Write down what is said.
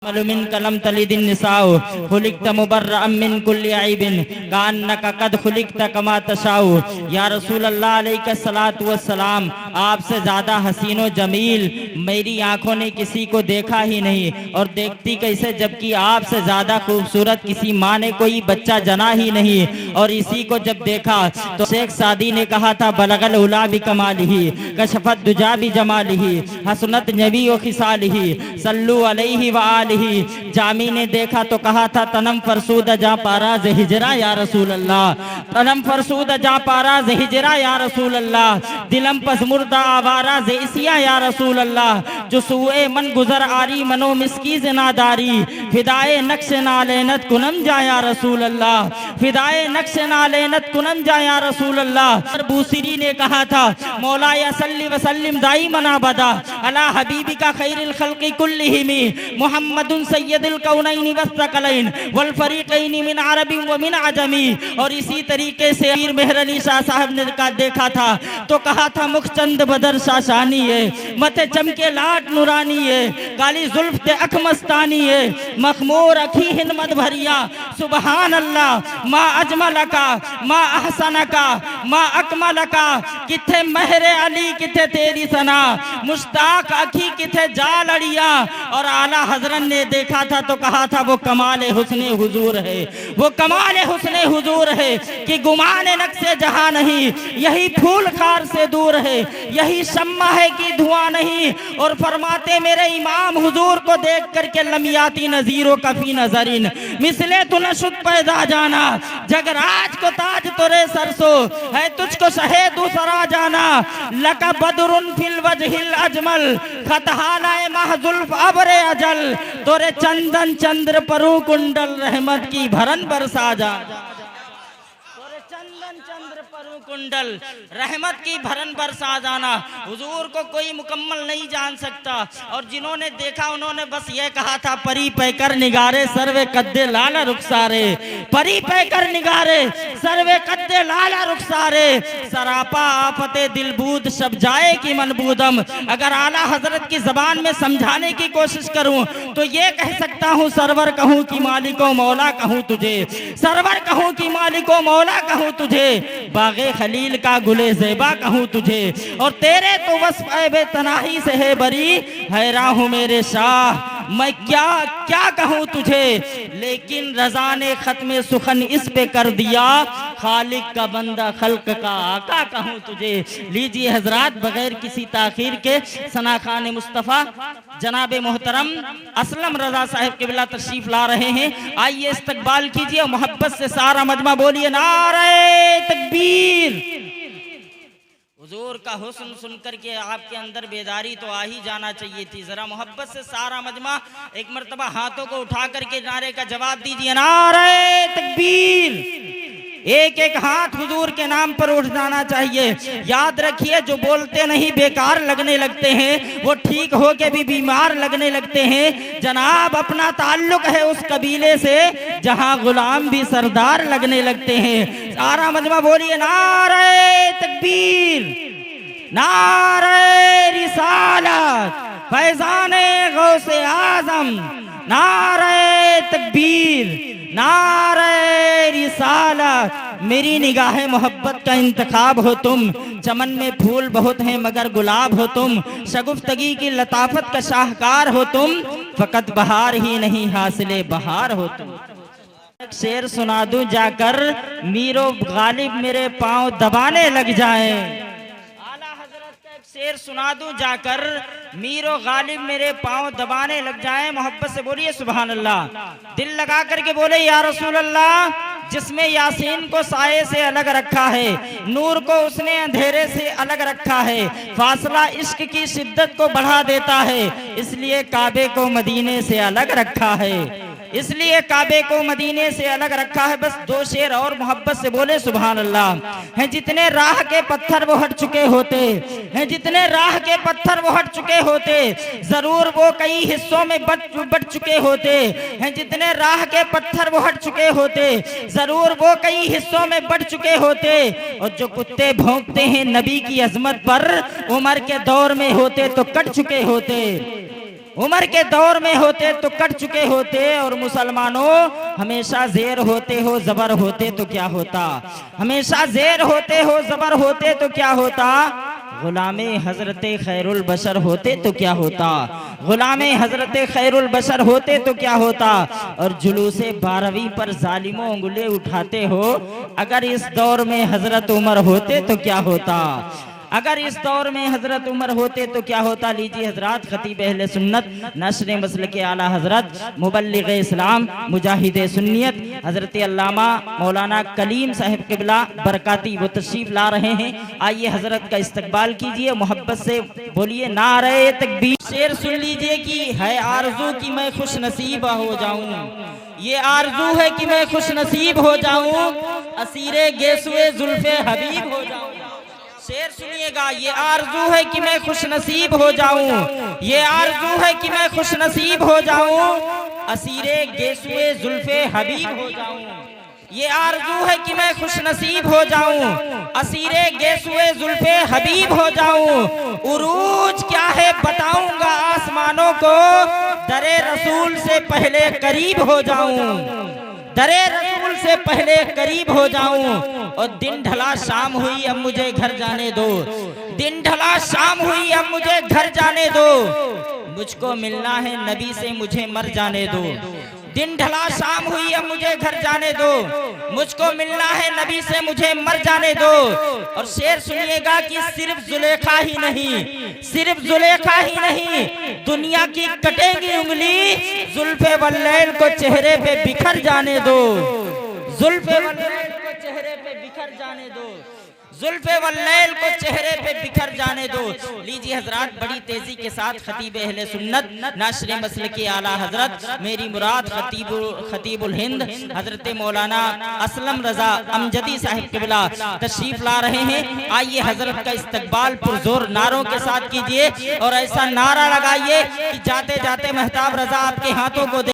मिन कलम तलिदिन निसाओ खुलिकत मुबर्रअम मिन कुल्ली ऐबिन कान्नका कद खुलिकत कमा तशाओ। या रसूल अल्लाह अलैहिस्सलातु वस्सलाम, आपसे ज़्यादा हसीनो जमील मेरी आंखों ने किसी को देखा ही नहीं, और देखती कैसे जबकि आपसे ज़्यादा खूबसूरत किसी माँ ने कोई बच्चा जना ही नहीं। और इसी को जब देखा तो शेख सादी ने कहा था बलगल उला भी कमालिही कशफत दुजा भी जमालिही हसनत नबी व खिसालिही सल्लु अलैहि व आलिही। जामी ने देखा तो कहा था तनम फरसूद जा पारा ज़े हिजरा या रसूल अल्लाह, तनम फरसूद जा पारा ज़े हिजरा या रसूल अल्लाह, दिलम पज़मुर्दा आवारा ज़े इसिया या रसूल अल्लाह, जो सुए मन गुजर आरी मनो मिसकी ज़नादारी फिदाए नक्श नालेनत कुनम जा या रसूल अल्लाह, फिदाए नक्श नालेनत कुनम जा या रसूल अल्लाह। बूसिरी ने कहा था मौला या सल्ली व सल्लिम दाइमन अबदा अला हबीबिका खैरिल खल्क़ि कुल्लिहिमी मुहम्मदुन सय्यदुल कौनैनि वस्सक़लैन वल फरीक़ैनि मिन अरबी व मिन अजमी। और इसी तरीके से अमीर मेहर अली शाह साहब ने देखा था तो कहा था मुखचंद बदर शाशानी है, मथे चमके लाट नूरानी है, काली जुल्फ ते अख मस्तानी है, मखमूर अखी हिंद भरिया सुबहान अल्लाह मा अजमलका मा अहसनका मा अकमलका। किथे महरे अली किथे तेरी सना मुश्ताक अखी किथे जा लड़िया। और आला हजरत ने देखा था तो कहा था वो कमाल हुस्ने हुजूर है, वो कमाल हुस्ने हुजूर है कि गुमाने नक्शे जहां नहीं, यही फूल खार से दूर है, यही शम्मा है कि धुआं नहीं। और फरमाते मेरे इमाम हुजूर को देख करके लमियाती नजीरो कफी नजरिन मिसले तू नशुद पैदा जाना, जगराज को ताज तोरे सरसो है तुझको शहे दूसरा जाना। लका बदरुन फिल वजहिल अजमल खतहानाए महजुल्फ अबरे अजल, तोरे चंदन चंद्र परु कुंडल रहमत की भरन बरसा जा, तोरे चंदन चंद्र परु कुंडल रहमत की भरन बरसा जाना। हुजूर को कोई मुकम्मल नहीं जान सकता, और जिन्होंने देखा उन्होंने बस ये कहा था परी पैकर निगारे सर्वे कद्दे लाला रुखसारे, परी पैकर निगारे सर्वे कद्दे लाला रुखसारे, सरापा आफते दिलबूद शब जाए की मनबूदम। अगर आला हजरत की जबान में समझाने की कोशिश करूं तो ये कह सकता हूं सरवर कहूं कि मालिको मौला कहूं तुझे, सरवर कहूं कि मालिको मौला कहूं तुझे, बागे खलील का गुले ज़ेबा कहूं तुझे। और तेरे तो वस्फ़ ऐबे तनाही से है बरी, हैरान हूं मेरे शाह मैं क्या क्या कहूं तुझे। लेकिन रज़ा ने ख़त्म सुखन इस पे कर दिया, खालिक का बंदा खल्क का आका कहूं तुझे। लीजिए हजरात, बगैर किसी ताखीर के सना खान मुस्तफ़ा जनाब मोहतरम असलम रजा साहब किबला तशरीफ ला रहे हैं। आइए इस्तकबाल कीजिए, मोहब्बत से सारा मजमा बोलिए नारे तकबीर। हुजूर का हुस्न सुन करके आपके अंदर बेदारी तो आ ही जाना चाहिए थी। जरा मोहब्बत से सारा मजमा एक मर्तबा हाथों को उठा करके नारे का जवाब दीजिए नारे तकबीर। एक एक हाथ हुजूर के नाम पर उठ जाना चाहिए। याद रखिए जो बोलते नहीं बेकार लगने लगते हैं, वो ठीक हो के भी बीमार लगने लगते हैं। जनाब अपना ताल्लुक है उस कबीले से जहां गुलाम भी सरदार लगने लगते हैं। सारा मजमा बोलिए नारे तकबीर, नारे रिसालत फैजाने गौसे आजम, नारे तकबीर, नारे रिसालत। मेरी निगाहे मोहब्बत का इंतखाब हो तुम, चमन में फूल बहुत हैं मगर गुलाब हो तुम, शगुफ्तगी की लताफत का शाहकार हो तुम, फकत बहार ही नहीं हासिले बहार हो तुम। शेर सुना दूं जाकर मीरो गालिब मेरे पांव दबाने लग जाए, आला हजरत का एक शेर सुना दूं जाकर मीरो गालिब मेरे पांव दबाने लग जाए। मोहब्बत से बोलिए सुभान अल्लाह, दिल लगा करके बोले या रसूल अल्लाह। जिसमें यासीन को साये से अलग रखा है, नूर को उसने अंधेरे से अलग रखा है, फासला इश्क की शिद्दत को बढ़ा देता है, इसलिए काबे को मदीने से अलग रखा है, इसलिए काबे को मदीने से अलग रखा है। बस दो शेर और मोहब्बत से बोले सुभान अल्लाह। हैं जितने राह के पत्थर वो हट चुके होते हैं, जितने राह के पत्थर वो हट चुके होते, जरूर वो कई हिस्सों में बट चुके होते हैं। जितने राह के पत्थर वो हट चुके होते, जरूर वो कई हिस्सों में बढ़ चुके होते। और जो कुत्ते भौंकते हैं नबी की अजमत पर, उमर के दौर में होते तो कट चुके होते। उमर के दौर में होते तो कट चुके होते, और मुसलमानों हमेशा जेर होते हो जबर होते तो क्या होता, हमेशा जेर होते हो जबर होते तो क्या होता, गुलामे हजरते खैरुल बशर होते तो क्या होता, गुलामे हजरते खैरुल बशर होते तो क्या होता। और जुलूसे 12वीं पर जालिमों उंगली उठाते हो, अगर इस दौर में हजरत उमर होते तो क्या होता, अगर इस दौर में हजरत उमर होते तो क्या होता। लीजिए हजरत, खतीब अहले सुन्नत नस्र मसल के आला हजरत मुबल्लिग इस्लाम मुजाहिद सुन्नियत हजरत अल्लामा मौलाना कलीम साहिब किबला बरकाती वो तशरीफ ला रहे हैं। आइए हजरत का इस्तकबाल कीजिए, मोहब्बत से बोलिए नारे तकबीर। शेर सुन लीजिए कि है आरज़ू कि मैं खुश नसीब हो जाऊं, ये आरज़ू है कि मैं खुश नसीब हो जाऊं, असीरे गेसुए जुल्फे हबीब हो जाऊं। शेर सुनिएगा, ये आरज़ू है कि मैं खुश नसीब हो जाऊं, ये आरज़ू है कि मैं खुश नसीब हो जाऊं, असीरे गेसुए जुल्फे हबीब हो जाऊं। ये आरज़ू है कि मैं खुश नसीब हो जाऊं, असीरे गेसुए जुल्फे हबीब हो जाऊं। उरूज क्या है बताऊंगा आसमानों को, दरे रसूल से पहले करीब हो जाऊं, दरे रसूल से पहले करीब हो जाऊं। और दिन ढला शाम हुई अब मुझे घर जाने दो, दिन ढला शाम हुई अब मुझे घर जाने दो, मुझको मिलना है नबी से मुझे मर जाने दो। दिन ढला शाम हुई अब मुझे घर जाने दो, मुझको मिलना है नबी से मुझे मर जाने दो। और शेर सुनिएगा कि सिर्फ जुलेखा ही नहीं, सिर्फ जुलेखा ही नहीं, दुनिया की कटेगी उंगली, जुल्फे वल्लैल को चेहरे पे बिखर जाने दो, जुल्फे वल्लैल को चेहरे पे बिखर जाने दो, जुल्फे वल्लैल को चेहरे पे बिखर जाने दो। लीजिए हजरत, बड़ी तेजी के साथ खतीब अहले सुन्नत नाशरे मसल के आला हजरत मेरी मुराद खतीबुल हिंद हजरत मौलाना असलम रजा अमजदी साहिब किबला तशरीफ ला रहे हैं। आइए हजरत का इस्तकबाल पुरजोर नारों के साथ कीजिए, और ऐसा नारा लगाइए कि जाते जाते महताब रजा आपके हाथों को